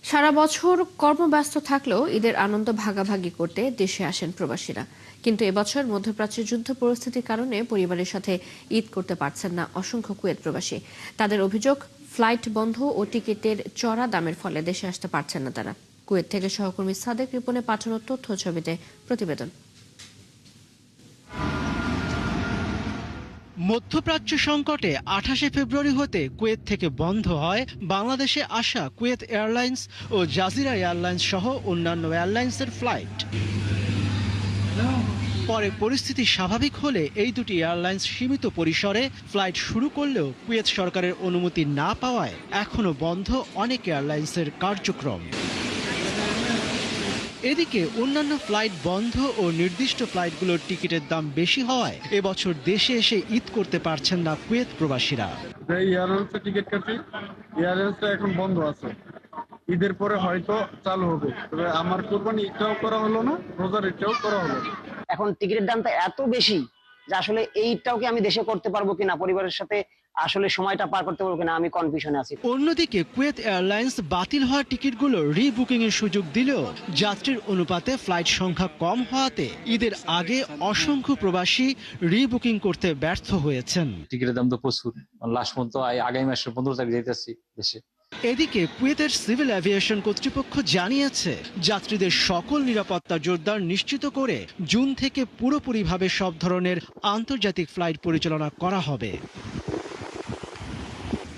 সারা বছর কর্মব্যস্ত থাকলেও ঈদের আনন্দ ভাগাভাগি করতে দেশে আসেন প্রবাসীরা। কিন্তু এবছর মধ্যপ্রাচ্যের যুদ্ধ পরিস্থিতির কারণে পরিবারের সাথে ঈদ করতে পারছেন না অসংখ্য কুয়েত প্রবাসী। তাদের অভিযোগ, ফ্লাইট বন্ধ ও টিকিটের চড়া দামের ফলে দেশে আসতে পারছেন না তারা। কুয়েত থেকে সহকর্মী সাদেক রিপনের পাঠানো তথ্য ছবিতে প্রতিবেদন। মধ্যপ্রাচ্য সংকটে 28 ফেব্রুয়ারি হতে কুয়েত থেকে বন্ধ হয় বাংলাদেশে আসা কুয়েত এয়ারলাইন্স ও জাজিরা এয়ারলাইন্স সহ অন্যান্য এয়ারলাইন্সের ফ্লাইট। পরে পরিস্থিতি স্বাভাবিক হলে এই দুটি এয়ারলাইন্স সীমিত পরিসরে ফ্লাইট শুরু করলেও কুয়েত সরকারের অনুমতি না পাওয়ায় এখনো বন্ধ অনেক এয়ারলাইন্সের কার্যক্রম। এদিকে অন্যান্য ফ্লাইট বন্ধ ও নির্দিষ্ট ফ্লাইটগুলোর টিকিটের দাম বেশি হওয়ায় এবছর দেশে এসে ঈদ করতে পারছেন না কুয়েত প্রবাসীরা। এয়ারলাইন্সের টিকিট কাটি, এয়ারলাইন্সটা এখন বন্ধ আছে, ঈদের পরে হয়তো চালু হবে। তবে আমার কোরবানি ঈদটাও করা হলো না, রোজার ঈদটাও করা হলো না। এখন টিকিটের দামটা এত বেশি যে আসলে এইটাও কি আমি দেশে করতে পারবো কিনা, পরিবারের সাথে আসলে সময়টা পার করতে পারবো কিনা, আমি কনফিউশনে আছি। অন্যদিকে কুয়েত এয়ারলাইন্স বাতিল হওয়া টিকিটগুলো রিবুকিং এর সুযোগ দিলেও যাত্রীর অনুপাতে ফ্লাইট সংখ্যা কম হওয়াতে ঈদের আগে অসংখ্য প্রবাসী রিবুকিং করতে ব্যর্থ হয়েছেন। টিকিটের দাম তো প্রচুর, লাস্ট পর্যন্ত আগামী মাসের 15 তারিখ যাইতেছি দেশে। এদিকে কুয়েতের সিভিল এভিয়েশন কর্তৃপক্ষ জানিয়েছে, যাত্রীদের সকল নিরাপত্তা জোরদার নিশ্চিত করে জুন থেকে পুরোপুরিভাবে সব ধরনের আন্তর্জাতিক ফ্লাইট পরিচালনা করা হবে।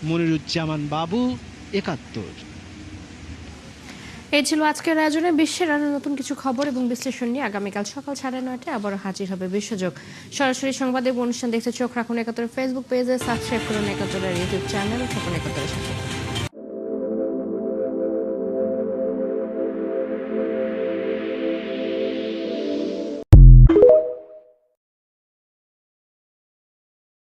মনিরুজ্জামান বাবু, ৭১। এই ছিল আজকের আয়োজনে। বিশ্বের আরো নতুন কিছু খবর এবং বিশ্লেষণ নিয়ে আগামীকাল সকাল 9:30টায় আবার হাজির হবে বিশ্বযোগ। সরাসরি সংবাদ এবং অনুষ্ঠান দেখতে চোখ রাখুন ৭১ ফেসবুক পেজে, সাবস্ক্রাইব করুন ৭১ ইউটিউব চ্যানেল। থাকুন ৭১ সাথে।